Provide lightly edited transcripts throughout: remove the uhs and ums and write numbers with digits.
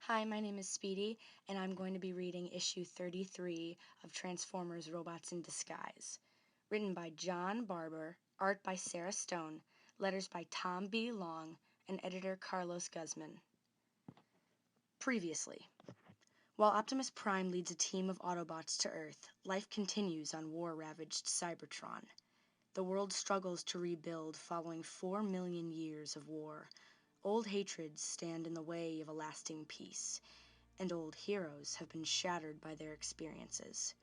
Hi, my name is Speedy, and I'm going to be reading issue 33 of Transformers Robots in Disguise. Written by John Barber, art by Sarah Stone, letters by Tom B. Long, and editor Carlos Guzman. Previously. While Optimus Prime leads a team of Autobots to Earth, life continues on war-ravaged Cybertron. The world struggles to rebuild following 4 million years of war. Old hatreds stand in the way of a lasting peace, and old heroes have been shattered by their experiences.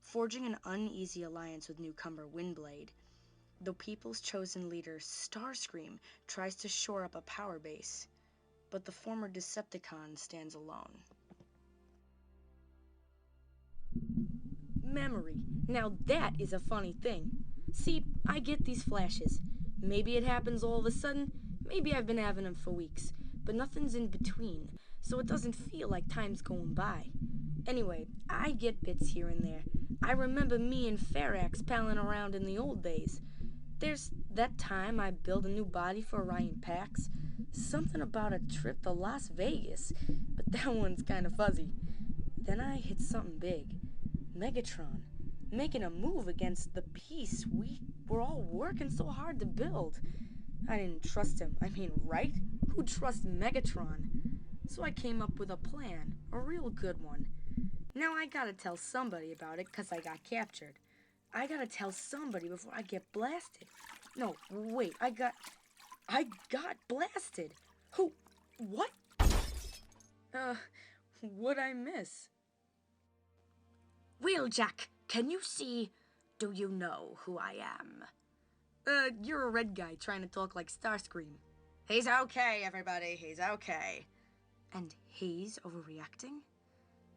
Forging an uneasy alliance with newcomer Windblade, the people's chosen leader, Starscream, tries to shore up a power base, but the former Decepticon stands alone. Memory. Now that is a funny thing. See, I get these flashes. Maybe it happens all of a sudden, maybe I've been having them for weeks, but nothing's in between, so it doesn't feel like time's going by. Anyway, I get bits here and there. I remember me and Farax palling around in the old days. There's that time I built a new body for Orion Pax. Something about a trip to Las Vegas, but that one's kinda fuzzy. Then I hit something big. Megatron, making a move against the piece we were all working so hard to build. I didn't trust him. I mean, right? Who trusts Megatron? So I came up with a plan, a real good one. Now I gotta tell somebody about it 'cause I got captured. I gotta tell somebody before I get blasted. No, wait, I got blasted. Who? What? What'd I miss? Wheeljack, can you see? Do you know who I am? You're a red guy trying to talk like Starscream. He's okay, everybody, he's okay. And he's overreacting?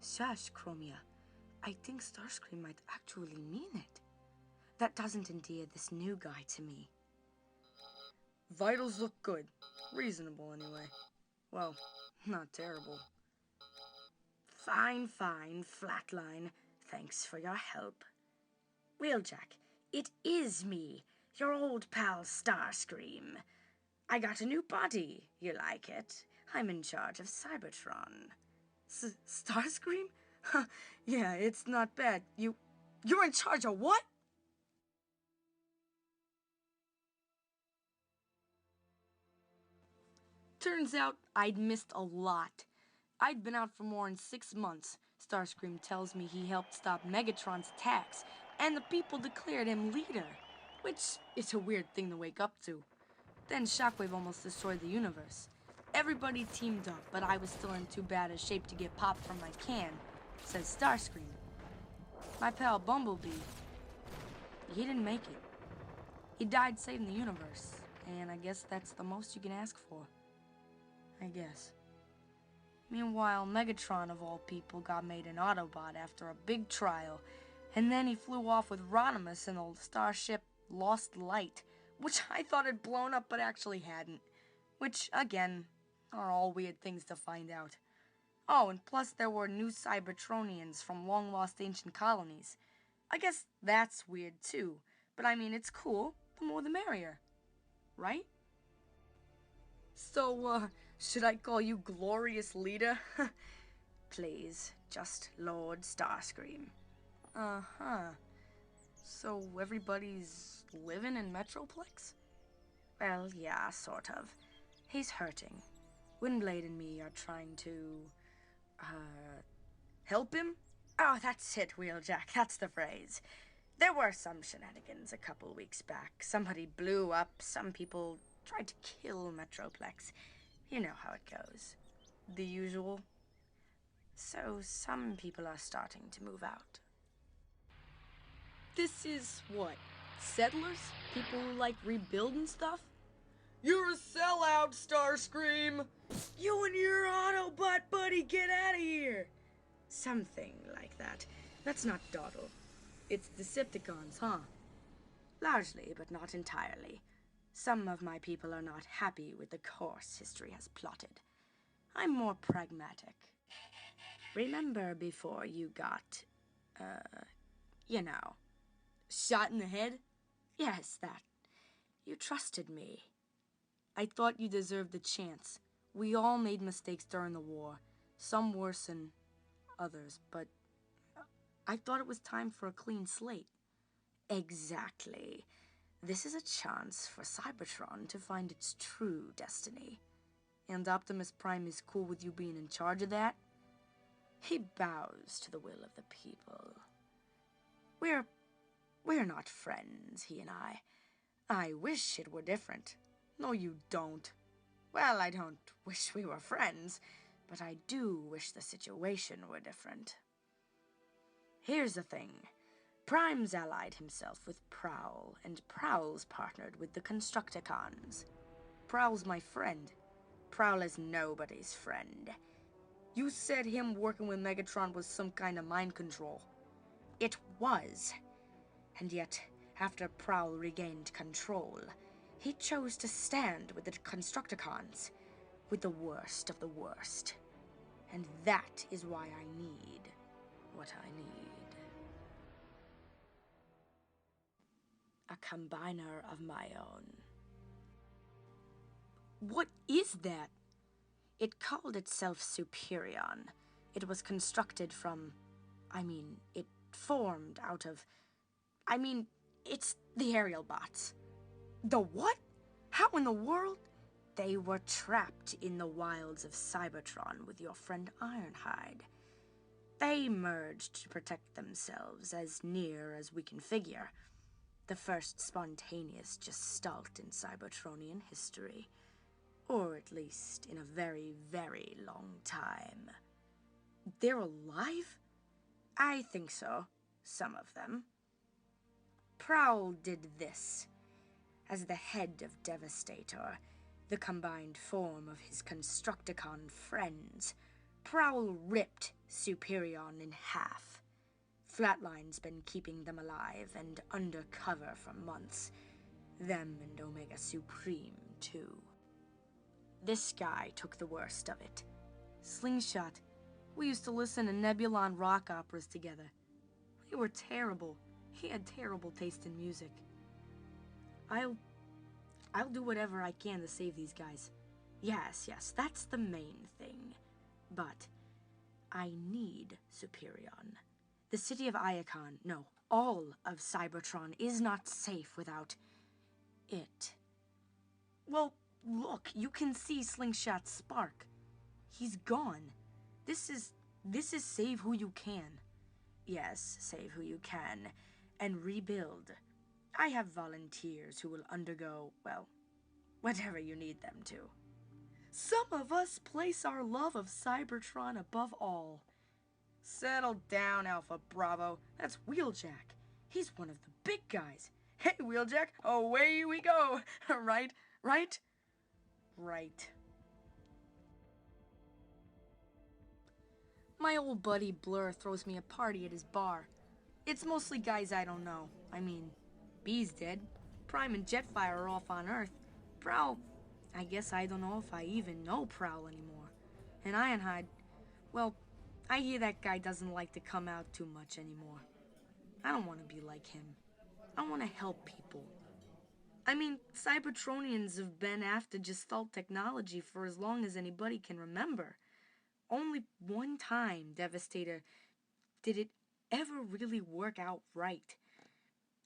Shush, Chromia. I think Starscream might actually mean it. That doesn't endear this new guy to me. Vitals look good. Reasonable, anyway. Well, not terrible. Fine, Flatline. Thanks for your help. Wheeljack, it is me, your old pal Starscream. I got a new body. You like it? I'm in charge of Cybertron. Starscream? Yeah, it's not bad. You're in charge of what? Turns out I'd missed a lot. I'd been out for more than 6 months. Starscream tells me he helped stop Megatron's attacks, and the people declared him leader, which is a weird thing to wake up to. Then Shockwave almost destroyed the universe. Everybody teamed up, but I was still in too bad a shape to get popped from my can, says Starscream. My pal Bumblebee, he didn't make it. He died saving the universe, and I guess that's the most you can ask for. I guess. Meanwhile, Megatron, of all people, got made an Autobot after a big trial, and then he flew off with Rodimus in the starship Lost Light, which I thought had blown up but actually hadn't, which, again, are all weird things to find out. Oh, and plus there were new Cybertronians from long-lost ancient colonies. I guess that's weird, too, but I mean, it's cool. The more the merrier. Right? So, should I call you Glorious Leader? Please, just Lord Starscream. Uh-huh. So everybody's living in Metroplex? Well, yeah, sort of. He's hurting. Windblade and me are trying to, help him? Oh, that's it, Wheeljack, that's the phrase. There were some shenanigans a couple weeks back. Somebody blew up, some people tried to kill Metroplex. You know how it goes. The usual. So some people are starting to move out. This is what? Settlers? People who like rebuilding stuff? You're a sellout, Starscream! You and your Autobot buddy, get out of here! Something like that. That's not dawdle. It's Decepticons, huh? Largely, but not entirely. Some of my people are not happy with the course history has plotted. I'm more pragmatic. Remember before you got, you know. Shot in the head? Yes, that. You trusted me. I thought you deserved a chance. We all made mistakes during the war. Some worse than others, but I thought it was time for a clean slate. Exactly. This is a chance for Cybertron to find its true destiny. And Optimus Prime is cool with you being in charge of that? He bows to the will of the people. We're not friends, he and I. I wish it were different. No, you don't. Well, I don't wish we were friends, but I do wish the situation were different. Here's the thing. Prime's allied himself with Prowl, and Prowl's partnered with the Constructicons. Prowl's my friend. Prowl is nobody's friend. You said him working with Megatron was some kind of mind control. It was. And yet, after Prowl regained control, he chose to stand with the Constructicons, with the worst of the worst. And that is why I need what I need. A combiner of my own. What is that? It called itself Superion. It was constructed from... it formed out of... it's the aerial bots. The what? How in the world? They were trapped in the wilds of Cybertron with your friend Ironhide. They merged to protect themselves as near as we can figure. The first spontaneous gestalt in Cybertronian history. Or at least in a very, very long time. They're alive? I think so. Some of them. Prowl did this. As the head of Devastator, the combined form of his Constructicon friends, Prowl ripped Superion in half. Flatline's been keeping them alive and under cover for months. Them and Omega Supreme, too. This guy took the worst of it. Slingshot. We used to listen to Nebulon rock operas together. They were terrible. He had terrible taste in music. I'll do whatever I can to save these guys. Yes, that's the main thing. But I need Superion. The city of Iacon, no, all of Cybertron is not safe without it. Well, look, you can see Slingshot's spark. He's gone. This is save who you can. Yes, save who you can, and rebuild. I have volunteers who will undergo, well, whatever you need them to. Some of us place our love of Cybertron above all. Settle down, Alpha Bravo. That's Wheeljack. He's one of the big guys. Hey, Wheeljack, away we go. Right? My old buddy Blur throws me a party at his bar. It's mostly guys I don't know. Bee's dead. Prime and Jetfire are off on Earth. Prowl, I guess I don't know if I even know Prowl anymore. And Ironhide, well, I hear that guy doesn't like to come out too much anymore. I don't want to be like him. I want to help people. Cybertronians have been after Gestalt technology for as long as anybody can remember. Only one time, Devastator, did it ever really work out right.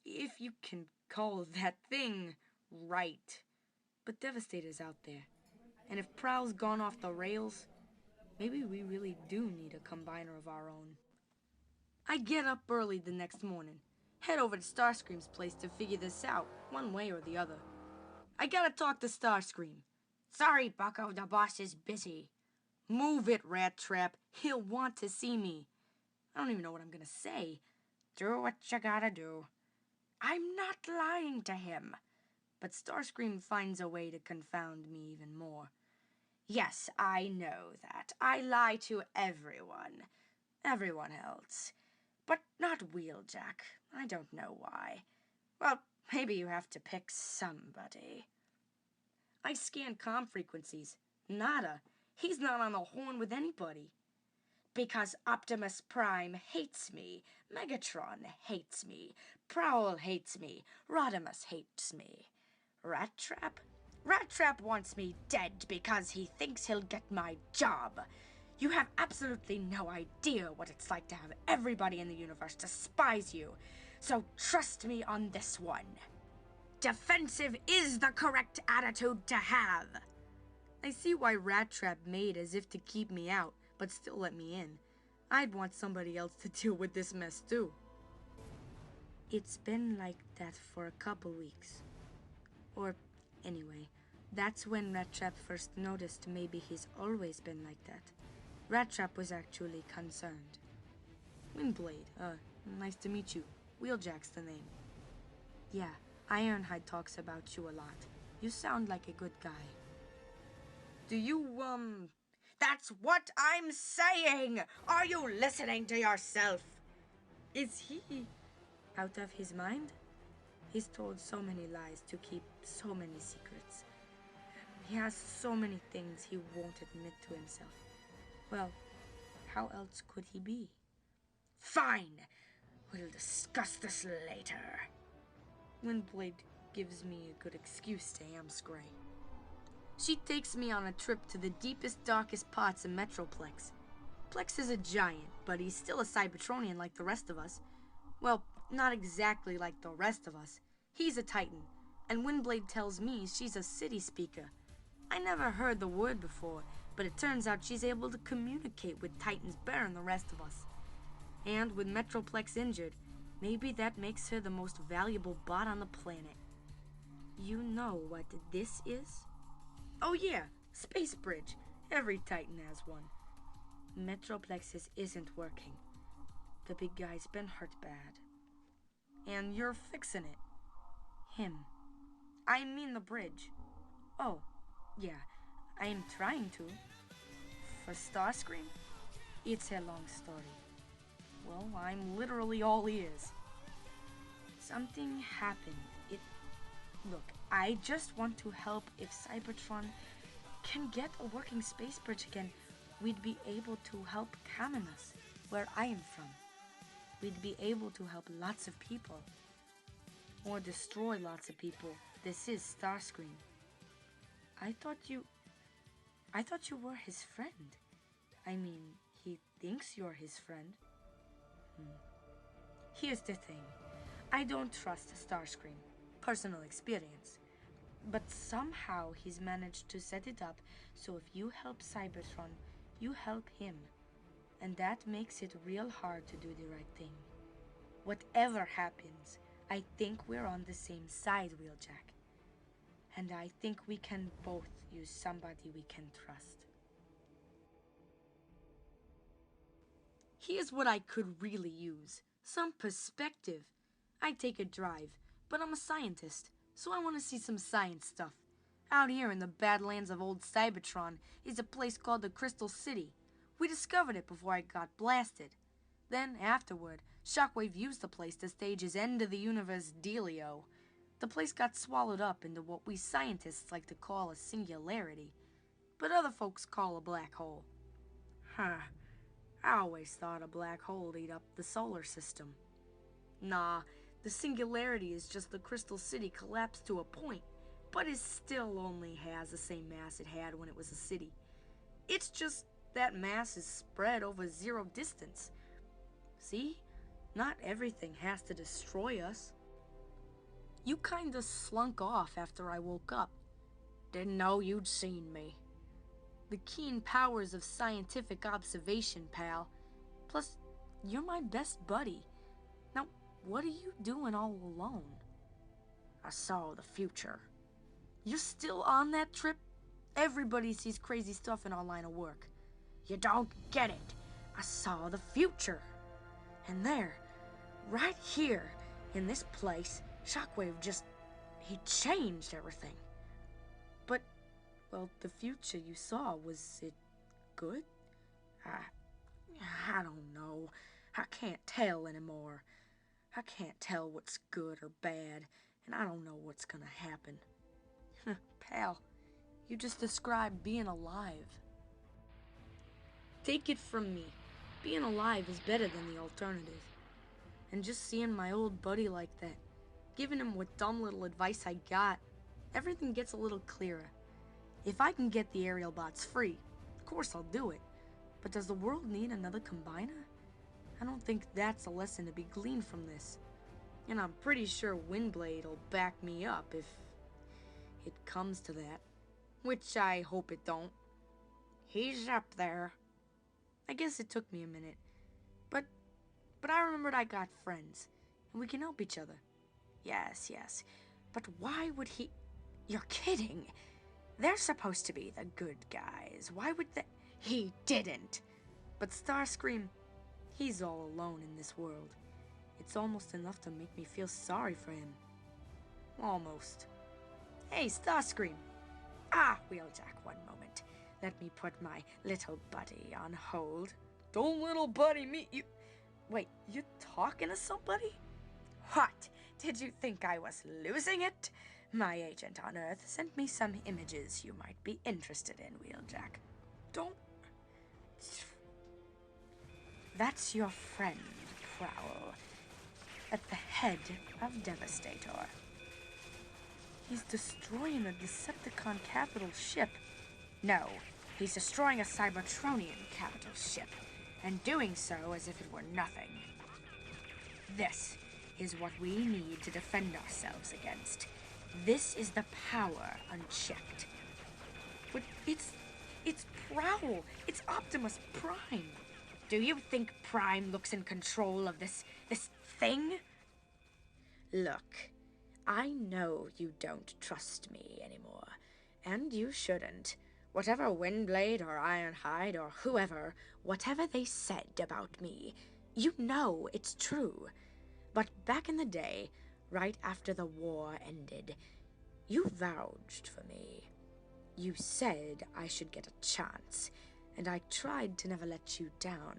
If you can call that thing right. But Devastator's out there. And if Prowl's gone off the rails, maybe we really do need a combiner of our own. I get up early the next morning, head over to Starscream's place to figure this out, one way or the other. I gotta talk to Starscream. Sorry, Bucko, the boss is busy. Move it, Rat Trap. He'll want to see me. I don't even know what I'm gonna say. Do what you gotta do. I'm not lying to him. But Starscream finds a way to confound me even more. Yes, I know that. I lie to everyone. Everyone else. But not Wheeljack. I don't know why. Well, maybe you have to pick somebody. I scanned comm frequencies. Nada. He's not on the horn with anybody. Because Optimus Prime hates me. Megatron hates me. Prowl hates me. Rodimus hates me. Rat Trap? Rat Trap wants me dead because he thinks he'll get my job. You have absolutely no idea what it's like to have everybody in the universe despise you. So trust me on this one. Defensive is the correct attitude to have. I see why Rat Trap made as if to keep me out, but still let me in. I'd want somebody else to deal with this mess too. It's been like that for a couple weeks. Or, anyway, that's when Rat Trap first noticed maybe he's always been like that. Rat Trap was actually concerned. Windblade, nice to meet you. Wheeljack's the name. Yeah, Ironhide talks about you a lot. You sound like a good guy. Do you, That's what I'm saying! Are you listening to yourself? Is he out of his mind? He's told so many lies to keep so many secrets. He has so many things he won't admit to himself. Well, how else could he be? Fine! We'll discuss this later. Windblade gives me a good excuse to Amscray. She takes me on a trip to the deepest, darkest parts of Metroplex. Plex is a giant, but he's still a Cybertronian like the rest of us. Well, not exactly like the rest of us. He's a Titan, and Windblade tells me she's a city speaker. I never heard the word before, but it turns out she's able to communicate with Titans better than the rest of us. And with Metroplex injured, maybe that makes her the most valuable bot on the planet. You know what this is? Oh yeah, Space Bridge. Every Titan has one. Metroplex's isn't working. The big guy's been hurt bad. And you're fixing it. Him. I mean the bridge. Oh, yeah, I am trying to. For Starscream? It's a long story. Well, I'm literally all ears. Something happened. Look, I just want to help. If Cybertron can get a working space bridge again, we'd be able to help Kamenas, where I am from. We'd be able to help lots of people. Or destroy lots of people. This is Starscream. I thought you were his friend. I mean, he thinks you're his friend. Here's the thing. I don't trust Starscream. Personal experience. But somehow he's managed to set it up so if you help Cybertron, you help him. And that makes it real hard to do the right thing. Whatever happens, I think we're on the same side, Wheeljack. And I think we can both use somebody we can trust. Here's what I could really use. Some perspective. I take a drive, but I'm a scientist, so I want to see some science stuff. Out here in the Badlands of old Cybertron is a place called the Crystal City. We discovered it before I got blasted. Then, afterward, Shockwave used the place to stage his end of the universe dealio. The place got swallowed up into what we scientists like to call a singularity, but other folks call a black hole. I always thought a black hole ate up the solar system. Nah, the singularity is just the Crystal City collapsed to a point, but it still only has the same mass it had when it was a city. It's just that mass is spread over zero distance. See? Not everything has to destroy us. You kinda slunk off after I woke up. Didn't know you'd seen me. The keen powers of scientific observation, pal. Plus, you're my best buddy. Now, what are you doing all alone? I saw the future. You're still on that trip? Everybody sees crazy stuff in our line of work. You don't get it. I saw the future. And there, right here, in this place, Shockwave he changed everything. But, well, the future you saw, was it good? I don't know. I can't tell anymore. I can't tell what's good or bad, and I don't know what's gonna happen. Pal, you just described being alive. Take it from me, being alive is better than the alternative. And just seeing my old buddy like that, giving him what dumb little advice I got, everything gets a little clearer. If I can get the aerial bots free, of course I'll do it. But does the world need another combiner? I don't think that's a lesson to be gleaned from this. And I'm pretty sure Windblade will back me up if it comes to that. Which I hope it don't. He's up there. I guess it took me a minute. But I remembered I got friends. And we can help each other. Yes. But why would he... You're kidding. They're supposed to be the good guys. Why would they... He didn't. But Starscream, he's all alone in this world. It's almost enough to make me feel sorry for him. Almost. Hey, Starscream. Wheeljack, one moment. Let me put my little buddy on hold. Don't little buddy me... You... Wait, you talking to somebody? What? Did you think I was losing it? My agent on Earth sent me some images you might be interested in, Wheeljack. Don't... That's your friend, Prowl, at the head of Devastator. He's destroying a Decepticon capital ship. No, he's destroying a Cybertronian capital ship, and doing so as if it were nothing. This is what we need to defend ourselves against. This is the power unchecked. But it's Prowl. It's Optimus Prime. Do you think Prime looks in control of this thing? Look, I know you don't trust me anymore, and you shouldn't. Whatever Windblade or Ironhide or whoever, whatever they said about me, you know it's true. But back in the day, right after the war ended, you vouched for me. You said I should get a chance, and I tried to never let you down.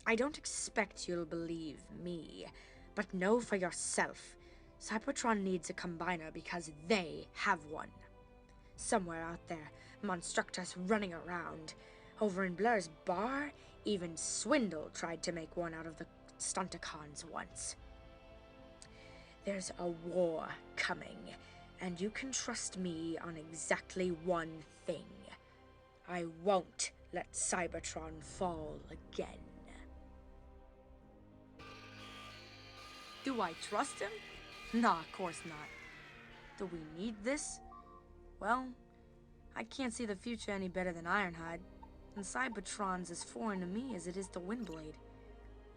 I don't expect you'll believe me, but know for yourself, Cybertron needs a combiner because they have one. Somewhere out there, Monstructus running around. Over in Blur's bar, even Swindle tried to make one out of the Stunticons once. There's a war coming, and you can trust me on exactly one thing. I won't let Cybertron fall again. Do I trust him? Nah, of course not. Do we need this? Well, I can't see the future any better than Ironhide, and Cybertron's as foreign to me as it is to Windblade.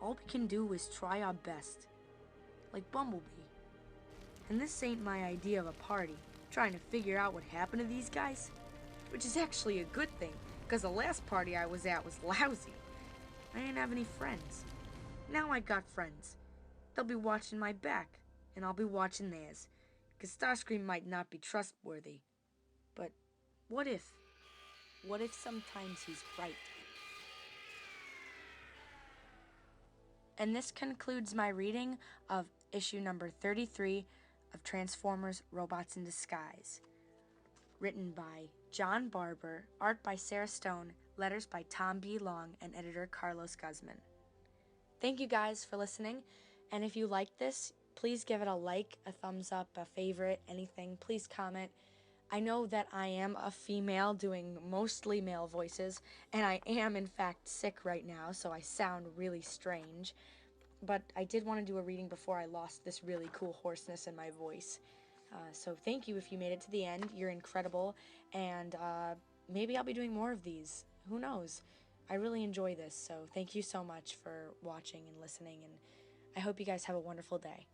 All we can do is try our best. Like Bumblebee. And this ain't my idea of a party, trying to figure out what happened to these guys. Which is actually a good thing, because the last party I was at was lousy. I didn't have any friends. Now I got friends. They'll be watching my back, and I'll be watching theirs, because Starscream might not be trustworthy. But what if? What if sometimes he's right? And this concludes my reading of issue number 33 of Transformers Robots in Disguise. Written by John Barber, art by Sarah Stone, letters by Tom B. Long, and editor Carlos Guzman. Thank you guys for listening, and if you like this, please give it a like, a thumbs up, a favorite, anything. Please comment. I know that I am a female doing mostly male voices, and I am in fact sick right now, so I sound really strange. But I did want to do a reading before I lost this really cool hoarseness in my voice. So thank you if you made it to the end. You're incredible, and maybe I'll be doing more of these. Who knows? I really enjoy this, so thank you so much for watching and listening, and I hope you guys have a wonderful day.